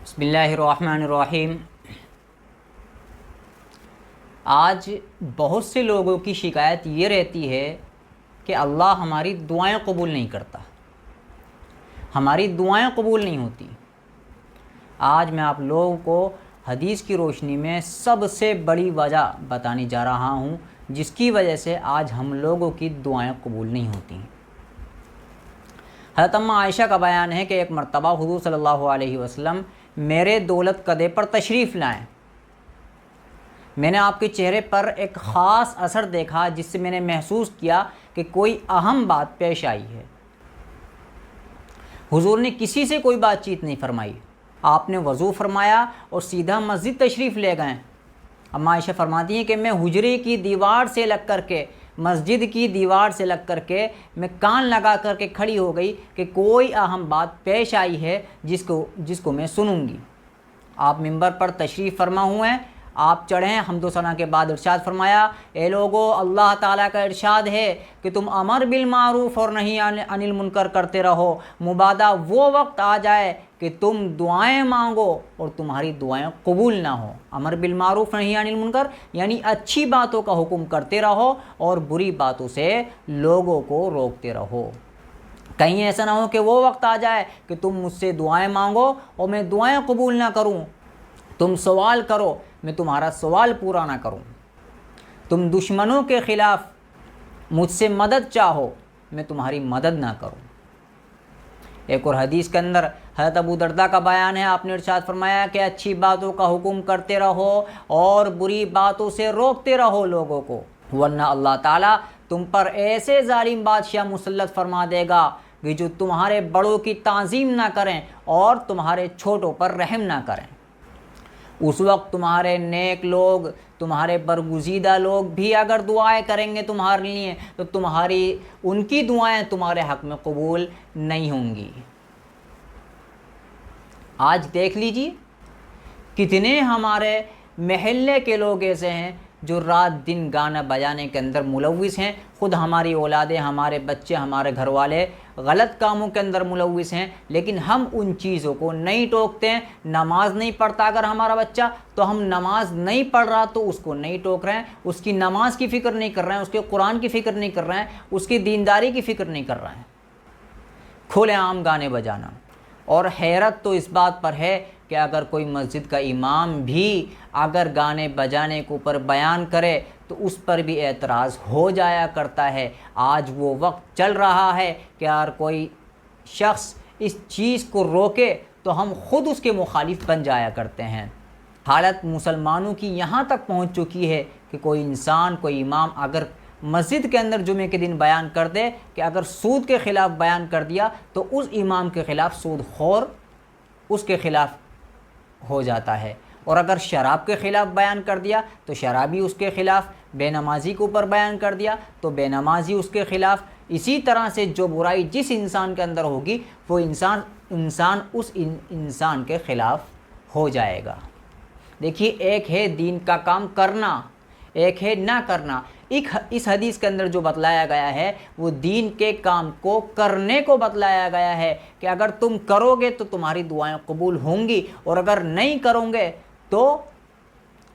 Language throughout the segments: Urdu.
بسم اللہ الرحمن الرحیم۔ آج بہت سے لوگوں کی شکایت یہ رہتی ہے کہ اللہ ہماری دعائیں قبول نہیں کرتا، ہماری دعائیں قبول نہیں ہوتی۔ آج میں آپ لوگوں کو حدیث کی روشنی میں سب سے بڑی وجہ بتانے جا رہا ہوں جس کی وجہ سے آج ہم لوگوں کی دعائیں قبول نہیں ہوتی۔ حضرت اماں عائشہ کا بیان ہے کہ ایک مرتبہ حضور صلی اللہ علیہ وسلم میرے دولت کدے پر تشریف لائیں۔ میں نے آپ کے چہرے پر ایک خاص اثر دیکھا جس سے میں نے محسوس کیا کہ کوئی اہم بات پیش آئی ہے۔ حضور نے کسی سے کوئی بات چیت نہیں فرمائی، آپ نے وضو فرمایا اور سیدھا مسجد تشریف لے گئے۔ اماں عائشہ فرماتی ہیں کہ میں حجرے کی دیوار سے لگ کر کے، مسجد کی دیوار سے لگ کر کے میں کان لگا کر کے کھڑی ہو گئی کہ کوئی اہم بات پیش آئی ہے جس کو میں سنوں گی۔ آپ منبر پر تشریف فرما ہوئے ہیں، آپ چڑھیں، حمد و ثنا کے بعد ارشاد فرمایا، اے لوگو، اللہ تعالیٰ کا ارشاد ہے کہ تم امر بالمعروف اور نہی عن المنکر کرتے رہو، مبادا وہ وقت آ جائے کہ تم دعائیں مانگو اور تمہاری دعائیں قبول نہ ہو۔ امر بالمعروف نہی عن المنکر یعنی اچھی باتوں کا حکم کرتے رہو اور بری باتوں سے لوگوں کو روکتے رہو۔ کہیں ایسا نہ ہو کہ وہ وقت آ جائے کہ تم مجھ سے دعائیں مانگو اور میں دعائیں قبول نہ کروں، تم سوال کرو میں تمہارا سوال پورا نہ کروں، تم دشمنوں کے خلاف مجھ سے مدد چاہو میں تمہاری مدد نہ کروں۔ ایک اور حدیث کے اندر حضرت ابو درداء کا بیان ہے، آپ نے ارشاد فرمایا کہ اچھی باتوں کا حکم کرتے رہو اور بری باتوں سے روکتے رہو لوگوں کو، ورنہ اللہ تعالیٰ تم پر ایسے ظالم بادشاہ مسلط فرما دے گا کہ جو تمہارے بڑوں کی تعظیم نہ کریں اور تمہارے چھوٹوں پر رحم نہ کریں۔ اس وقت تمہارے نیک لوگ، تمہارے برگزیدہ لوگ بھی اگر دعائیں کریں گے تمہارے لیے تو ان کی دعائیں تمہارے حق میں قبول نہیں ہوں گی۔ آج دیکھ لیجیے کتنے ہمارے محلے کے لوگ ایسے ہیں جو رات دن گانا بجانے کے اندر ملوث ہیں، خود ہماری اولادیں، ہمارے بچے، ہمارے گھر والے غلط کاموں کے اندر ملوث ہیں، لیکن ہم ان چیزوں کو نہیں ٹوکتے ہیں۔ نماز نہیں پڑھتا اگر ہمارا بچہ تو ہم نماز نہیں پڑھ رہا تو اس کو نہیں ٹوک رہے ہیں، اس کی نماز کی فکر نہیں کر رہے ہیں، اس کے قرآن کی فکر نہیں کر رہے ہیں، اس کی دینداری کی فکر نہیں کر رہے ہیں، کھلے عام گانے بجانا۔ اور حیرت تو اس بات پر ہے کہ اگر کوئی مسجد کا امام بھی اگر گانے بجانے کے اوپر بیان کرے تو اس پر بھی اعتراض ہو جایا کرتا ہے۔ آج وہ وقت چل رہا ہے کہ اگر کوئی شخص اس چیز کو روکے تو ہم خود اس کے مخالف بن جایا کرتے ہیں۔ حالت مسلمانوں کی یہاں تک پہنچ چکی ہے کہ کوئی انسان، کوئی امام اگر مسجد کے اندر جمعے کے دن بیان کر دے کہ اگر سود کے خلاف بیان کر دیا تو اس امام کے خلاف سود خور اس کے خلاف ہو جاتا ہے، اور اگر شراب کے خلاف بیان کر دیا تو شرابی اس کے خلاف، بے نمازی کے اوپر بیان کر دیا تو بے نمازی اس کے خلاف۔ اسی طرح سے جو برائی جس انسان کے اندر ہوگی وہ انسان اس انسان کے خلاف ہو جائے گا۔ دیکھیے، ایک ہے دین کا کام کرنا، ایک ہے نہ کرنا۔ اس حدیث کے اندر جو بتلایا گیا ہے وہ دین کے کام کو کرنے کو بتلایا گیا ہے کہ اگر تم کرو گے تو تمہاری دعائیں قبول ہوں گی، اور اگر نہیں کرو گے تو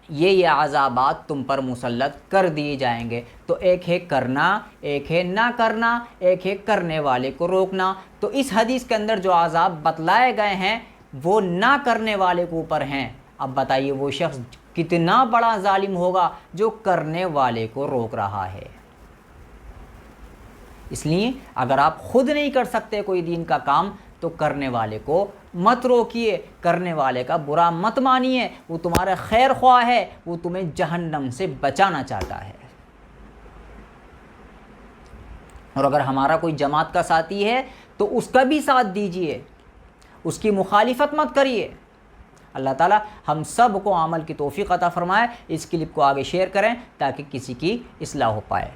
یہ عذابات تم پر مسلط کر دیے جائیں گے۔ تو ایک ہے کرنا، ایک ہے نہ کرنا، ایک ہے کرنے والے کو روکنا۔ تو اس حدیث کے اندر جو عذاب بتلائے گئے ہیں وہ نہ کرنے والے کے اوپر ہیں۔ اب بتائیے وہ شخص کتنا بڑا ظالم ہوگا جو کرنے والے کو روک رہا ہے۔ اس لیے اگر آپ خود نہیں کر سکتے کوئی دین کا کام تو کرنے والے کو مت روکیے، کرنے والے کا برا مت مانیے، وہ تمہارا خیر خواہ ہے، وہ تمہیں جہنم سے بچانا چاہتا ہے۔ اور اگر ہمارا کوئی جماعت کا ساتھی ہے تو اس کا بھی ساتھ دیجیے، اس کی مخالفت مت کریے۔ اللہ تعالیٰ ہم سب کو عمل کی توفیق عطا فرمائے۔ اس کلپ کو آگے شیئر کریں تاکہ کسی کی اصلاح ہو پائے۔